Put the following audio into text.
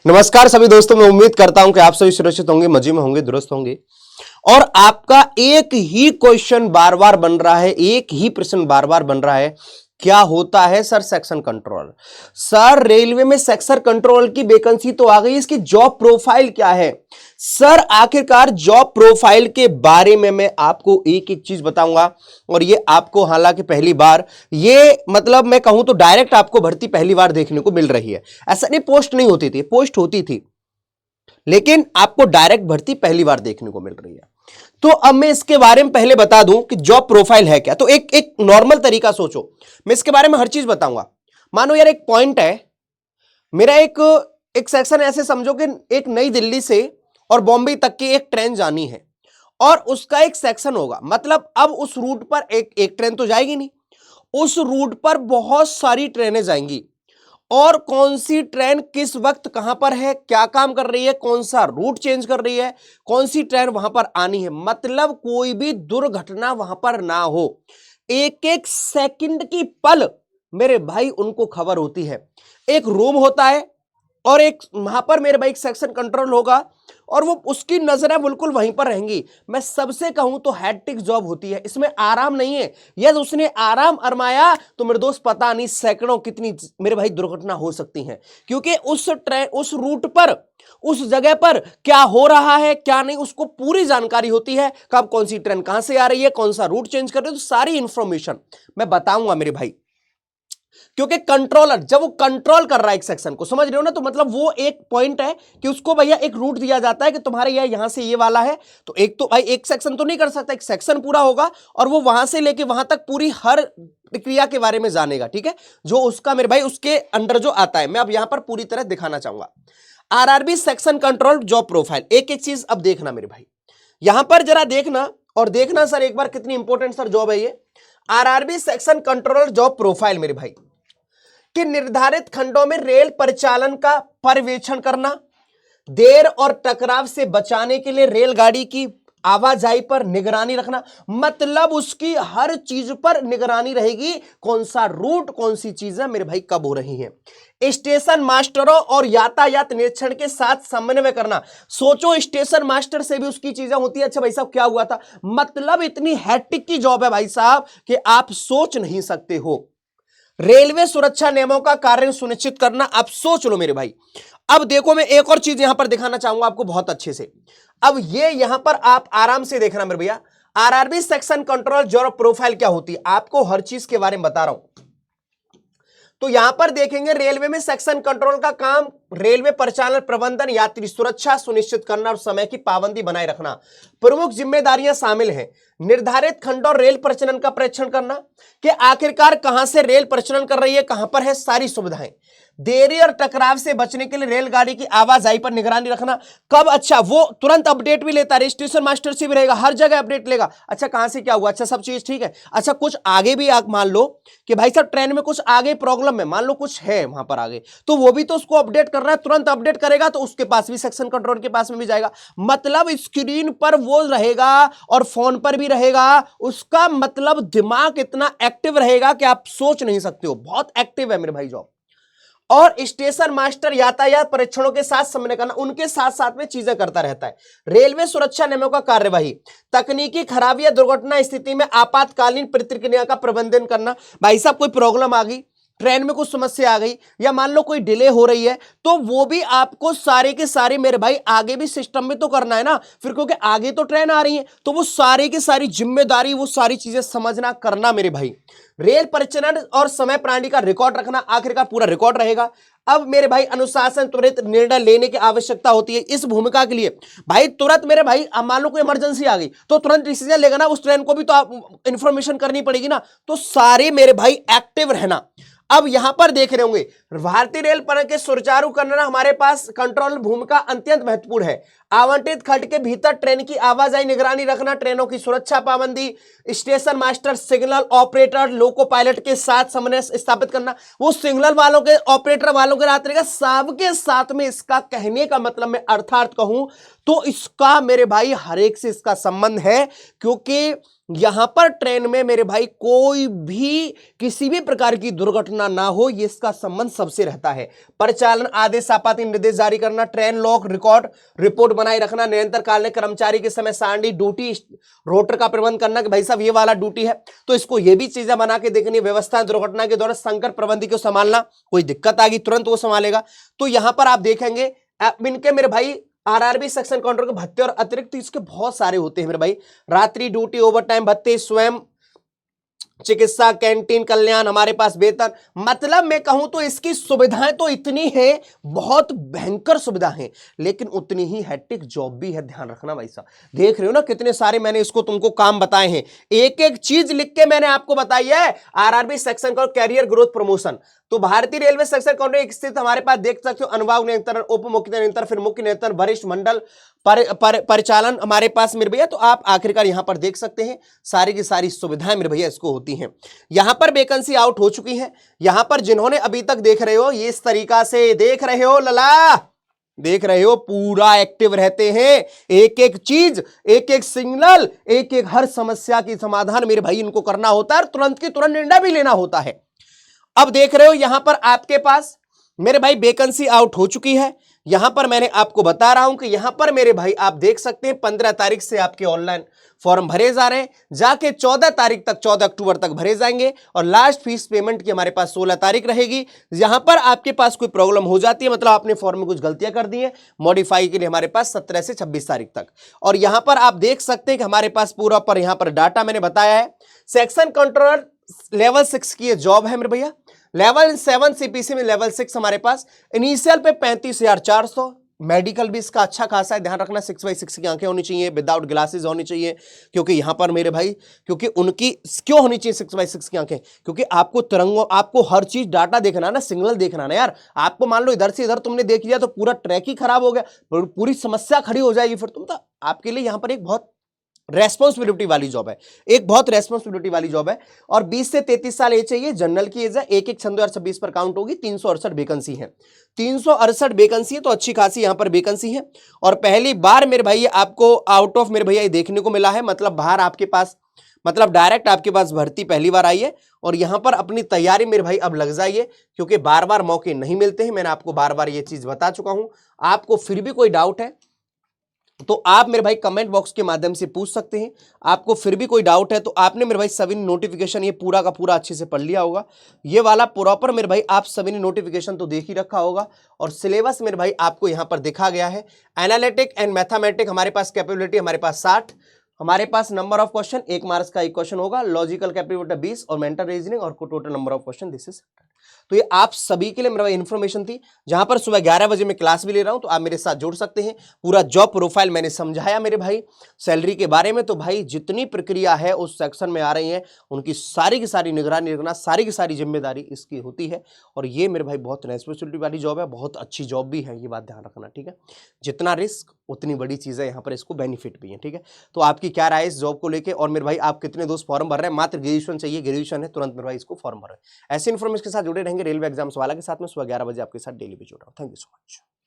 नमस्कार सभी दोस्तों, मैं उम्मीद करता हूं कि आप सभी सुरक्षित होंगे, मजे में होंगे, दुरुस्त होंगे। और आपका एक ही क्वेश्चन बार बार बन रहा है, एक ही प्रश्न बार बार बन रहा है, क्या होता है sir section control? Sir railway में सेक्शन कंट्रोल की वैकेंसी तो आ गई, इसकी जॉब प्रोफाइल क्या है? सर आखिरकार जॉब प्रोफाइल के बारे में मैं आपको एक एक चीज बताऊंगा। और ये आपको हालांकि पहली बार, ये मतलब मैं कहूं तो डायरेक्ट आपको भर्ती पहली बार देखने को मिल रही है। ऐसा नहीं पोस्ट नहीं होती थी, पोस्ट होती थी, लेकिन आपको डायरेक्ट भर्ती पहली बार देखने को मिल रही है। तो अब मैं इसके बारे में पहले बता दूं कि जॉब प्रोफाइल है क्या। तो एक नॉर्मल तरीका सोचो, मैं इसके बारे में हर चीज बताऊंगा। मानो यार एक पॉइंट है मेरा, एक सेक्शन ऐसे समझो कि एक नई दिल्ली से और बॉम्बे तक की एक ट्रेन जानी है और उसका एक सेक्शन होगा। मतलब अब उस रूट पर एक ट्रेन तो जाएगी नहीं, उस रूट पर बहुत सारी ट्रेनें जाएंगी और कौन सी ट्रेन किस वक्त कहां पर है, क्या काम कर रही है, कौन सा रूट चेंज कर रही है, कौन सी ट्रेन वहां पर आनी है। मतलब कोई भी दुर्घटना वहां पर ना हो, एक एक सेकंड की पल मेरे भाई उनको खबर होती है। एक रूम होता है और एक वहां पर मेरे भाई एक सेक्शन कंट्रोल होगा और वो उसकी नजरें बिल्कुल वहीं पर रहेंगी। मैं सबसे कहूं तो हैट्रिक जॉब होती है, इसमें आराम नहीं है। यदि उसने आराम अरमाया तो मेरे दोस्त पता नहीं सैकड़ों कितनी मेरे भाई दुर्घटना हो सकती हैं, क्योंकि उस ट्रेन उस रूट पर उस जगह पर क्या हो रहा है क्या नहीं उसको पूरी जानकारी होती है। कब कौन सी ट्रेन कहां से आ रही है, कौन सा रूट चेंज कर रही है, तो सारी इंफॉर्मेशन मैं बताऊंगा मेरे भाई। क्योंकि कंट्रोलर जब वो कंट्रोल कर रहा है एक सेक्शन को, समझ रहे हो ना, तो मतलब वो एक पॉइंट है कि उसको भैया एक रूट दिया जाता है कि तुम्हारे यहां से ये वाला है। तो एक तो भाई एक सेक्शन तो नहीं कर सकता, एक सेक्शन पूरा होगा और वो वहां से लेके वहां तक पूरी हर प्रक्रिया के बारे में जानेगा। ठीक है, जो उसका मेरे भाई उसके अंडर जो आता है, मैं अब यहां पर पूरी तरह दिखाना चाहूंगा। RRB section control job profile, एक एक चीज अब देखना मेरे भाई, यहां पर जरा देखना और देखना सर एक बार कितनी इंपॉर्टेंट सर जॉब है ये। RRB section controller job profile मेरे भाई कि निर्धारित खंडों में रेल परिचालन का पर्यवेक्षण करना, देर और टकराव से बचाने के लिए रेलगाड़ी की आवाजाही पर निगरानी रखना। मतलब उसकी हर चीज पर निगरानी रहेगी, कौन सा रूट कौन सी चीजें मेरे भाई कब हो रही हैं। स्टेशन मास्टरों और यातायात निरीक्षण के साथ समन्वय करना। सोचो स्टेशन मास्टर से भी उसकी चीजें होती है, अच्छा भाई साहब क्या हुआ था। मतलब इतनी हैट्रिक की जॉब है भाई साहब कि आप सोच नहीं सकते हो। रेलवे सुरक्षा नियमों का कार्य सुनिश्चित करना, आप सोच लो मेरे भाई। अब देखो मैं एक और चीज यहां पर दिखाना चाहूंगा आपको बहुत अच्छे से। अब ये यहां पर आप आराम से देखना मेरे भैया, RRB section control job profile क्या होती है, आपको हर चीज के बारे में बता रहा हूं। तो यहां पर देखेंगे रेलवे में सेक्शन कंट्रोल का काम रेलवे परिचालन प्रबंधन, यात्री सुरक्षा सुनिश्चित करना और समय की पाबंदी बनाए रखना। प्रमुख जिम्मेदारियां शामिल हैं निर्धारित खंड और रेल परिचालन का परीक्षण करना कि आखिरकार कहां से रेल परिचालन कर रही है, कहां पर है सारी सुविधाएं। देरी और टकराव से बचने के लिए रेलगाड़ी की आवाजाही पर निगरानी रखना। कब, अच्छा वो तुरंत अपडेट भी लेता है, स्टेशन मास्टर से भी रहेगा, हर जगह अपडेट लेगा, अच्छा कहां से क्या हुआ, अच्छा सब चीज ठीक है। अच्छा कुछ आगे भी आप मान लो कि भाई साहब ट्रेन में कुछ आगे प्रॉब्लम है, मान लो कुछ है वहां पर आगे, तो वो भी तो उसको अपडेट कर रहा है, तुरंत अपडेट करेगा तो उसके पास भी सेक्शन कंट्रोल के पास में भी जाएगा। मतलब स्क्रीन पर वो रहेगा और फोन पर भी रहेगा, उसका मतलब दिमाग इतना एक्टिव रहेगा कि आप सोच नहीं सकते हो, बहुत एक्टिव है मेरे भाई जॉब। और स्टेशन मास्टर यातायात परीक्षणों के साथ समन्वय करना, उनके साथ साथ में चीजें करता रहता है। रेलवे सुरक्षा नियमों का कार्यवाही, तकनीकी खराबी या दुर्घटना स्थिति में आपातकालीन प्रतिक्रिया का प्रबंधन करना। भाई साहब कोई प्रॉब्लम आ गई, ट्रेन में कुछ समस्या आ गई या मान लो कोई डिले हो रही है, तो वो भी आपको सारे के सारे मेरे भाई आगे भी सिस्टम में तो करना है ना, फिर क्योंकि आगे तो ट्रेन आ रही है, तो वो सारे की सारी जिम्मेदारी, वो सारी चीजें समझना करना मेरे भाई। रेल परिचालन और समय प्रणाली का रिकॉर्ड रखना, आखिरकार पूरा रिकॉर्ड रहेगा। अब मेरे भाई अनुशासन त्वरित निर्णय लेने की आवश्यकता होती है इस भूमिका के लिए। भाई तुरंत मेरे भाई मान लो कोई इमरजेंसी आ गई तो तुरंत डिसीजन लेगा ना, उस ट्रेन को भी तो आप इंफॉर्मेशन करनी पड़ेगी ना, तो सारे मेरे भाई एक्टिव रहना। अब यहां पर देख रहे होंगे भारतीय रेल परिवहन के सुचारू करना हमारे पास कंट्रोल भूमिका अत्यंत महत्वपूर्ण है। आवंटित खंड के भीतर ट्रेन की आवाजाही निगरानी रखना, ट्रेनों की सुरक्षा पाबंदी, station master signal operator loco pilot के साथ समन्वय स्थापित करना। वो सिग्नल वालों के ऑपरेटर वालों के साथ रहेगा, सबके साथ में। इसका कहने का मतलब मैं अर्थार्थ कहूं तो इसका मेरे भाई हर एक से इसका संबंध है, क्योंकि यहां पर ट्रेन में मेरे भाई कोई भी किसी भी प्रकार की दुर्घटना ना हो, ये इसका संबंध सबसे रहता है। परिचालन आदेश आपात निर्देश जारी करना, ट्रेन लॉक रिकॉर्ड रिपोर्ट बनाए रखना, निरंतर कालीन कर्मचारी के समय सारणी ड्यूटी रोटर का प्रबंध करना कि भाई साहब ये वाला ड्यूटी है तो इसको ये भी चीजें बना के देखनी, व्यवस्था दुर्घटना के दौरान संकट प्रबंधन को संभालना, कोई दिक्कत आ गई तुरंत वो संभालेगा। तो यहां पर आप देखेंगे इनके मेरे भाई आरआरबी सेक्शन काउंटर के भत्ते और अतिरिक्त इसके बहुत सारे होते हैं मेरे भाई, रात्रि ड्यूटी, ओवर टाइम भत्ते, स्वयं चिकित्सा, कैंटीन, कल्याण, हमारे पास वेतन, मतलब मैं कहूं तो इसकी सुविधाएं तो इतनी है, बहुत भयंकर सुविधा है, लेकिन उतनी ही हैट्रिक जॉब भी है। ध्यान रखना भाई साहब, देख रहे हो ना कितने सारे मैंने इसको तुमको काम बताए हैं, एक एक चीज लिख के मैंने आपको बताई है। आरआरबी सेक्शन का कैरियर ग्रोथ प्रमोशन, तो भारतीय रेलवे सेक्शन काउंटर स्थित हमारे पास देख सकते हो अनुभाग नियंत्रण, उप मुख्य नियंत्रण, फिर मुख्य नियंत्रण, वरिष्ठ मंडल परिचालन हमारे पास मेरे भैया। तो आप आखिरकार यहां पर देख सकते हैं सारी की सारी सुविधाएं मेरे भैया इसको होती हैं। यहां पर वैकेंसी आउट हो चुकी है। यहां पर जिन्होंने अभी तक देख रहे हो, ये इस तरीका से देख रहे हो लला, देख रहे हो पूरा एक्टिव रहते हैं, एक एक चीज, एक एक सिग्नल, एक एक हर समस्या की समाधान मेरे भाई इनको करना होता है, तुरंत की तुरंत निर्णय भी लेना होता है। अब देख रहे हो यहां पर आपके पास मेरे भाई वैकेंसी आउट हो चुकी है। यहां पर मैंने आपको बता रहा हूं कि यहां पर मेरे भाई आप देख सकते हैं 15 तारीख से आपके ऑनलाइन फॉर्म भरे जा रहे हैं, जाके 14 तारीख तक, 14 अक्टूबर तक भरे जाएंगे और लास्ट फीस पेमेंट की हमारे पास 16 तारीख रहेगी। यहां पर आपके पास कोई प्रॉब्लम हो जाती है, मतलब आपने फॉर्म में कुछ गलतियां कर दी हैं, मॉडिफाई के लिए हमारे पास 17 से 26 तारीख तक। और यहां पर आप देख सकते हैं कि हमारे पास पूरा पर यहां पर डाटा मैंने बताया है। सेक्शन कंट्रोलर लेवल 6 की जॉब है मेरे भैया, लेवल 7 सीपीसी में लेवल 6 हमारे पास, इनिशियल पे 35,400, मेडिकल भी इसका अच्छा खासा है। ध्यान रखना 6/6 की आंखें होनी चाहिए, विदाउट ग्लासेस होनी चाहिए, क्योंकि यहां पर मेरे भाई, क्योंकि उनकी क्यों होनी चाहिए 6/6 की आंखें, क्योंकि आपको तरंगों, आपको हर चीज डाटा देखना ना, सिग्नल देखना ना यार। आपको मान लो इधर से इधर तुमने देख लिया तो पूरा ट्रैक ही खराब हो गया, पूरी समस्या खड़ी हो जाएगी फिर तुम तो। आपके लिए यहां पर एक बहुत रेस्पॉन्सिबिलिटी वाली जॉब है, एक बहुत रेस्पॉन्सिबिलिटी वाली जॉब है। और 20 से 33 साल एज चाहिए, जनरल की एज है, 1/1 सन 2026 पर काउंट होगी। 368 वैकेंसी है, 368 वैकेंसी है, तो अच्छी खासी यहां पर वैकेंसी है। और पहली बार मेरे भाई आपको आउट ऑफ मेरे भैया ये देखने को मिला है, मतलब बाहर आपके पास, मतलब डायरेक्ट आपके पास भर्ती पहली बार आई है। और यहां पर अपनी तैयारी मेरे भाई अब लग जाइए, क्योंकि बार बार मौके नहीं मिलते हैं, मैंने आपको बार बार ये चीज बता चुका हूं। आपको फिर भी कोई डाउट है तो आप मेरे भाई कमेंट बॉक्स के माध्यम से पूछ सकते हैं। आपको फिर भी कोई डाउट है तो आपने मेरे भाई सभी नोटिफिकेशन ये पूरा का पूरा अच्छे से पढ़ लिया होगा, ये वाला प्रॉपर मेरे भाई आप सभी ने नोटिफिकेशन तो देख ही रखा होगा। और सिलेबस मेरे भाई आपको यहां पर दिखा गया है। एनालिटिक एंड मैथमेटिक हमारे पास कैपेबिलिटी हमारे पास 60, हमारे पास नंबर ऑफ क्वेश्चन 1 मार्क्स का एक क्वेश्चन होगा, लॉजिकल कैपेबिलिटी 20 और मेंटल रीजनिंग और total number of question this is. तो ये आप सभी के लिए मेरा इन्फॉर्मेशन थी, जहां पर सुबह 11 बजे मैं क्लास भी ले रहा हूं, तो आप मेरे साथ जुड़ सकते हैं। पूरा जॉब प्रोफाइल मैंने समझाया मेरे भाई, सैलरी के बारे में। तो भाई जितनी प्रक्रिया है उस सेक्शन में आ रही है, उनकी सारी की सारी निगरानी रखना, सारी की सारी जिम्मेदारी इसकी होती है। और ये मेरे भाई बहुत रेस्पॉन्सिबिलिटी वाली जॉब है, बहुत अच्छी जॉब भी है, ये बात ध्यान रखना, ठीक है। जितना रिस्क उतनी बड़ी चीज है, यहाँ पर इसको बेनिफिट भी है, ठीक है। तो आपकी क्या राय है इस जॉब को लेकर? और मेरे भाई आप कितने दोस्त फॉर्म भर रहे हैं? मात्र ग्रेजुएशन चाहिए, ग्रेजुएशन है, तुरंत मेरे भाई इसको फॉर्म भर रहे हैं। ऐसे इन्फॉर्मेशन के साथ जुड़े रहेंगे रेलवे एग्जाम्स वाला के साथ में। सुबह 11 बजे आपके साथ डेली भी जुड़ रहा हूँ। Thank you so much.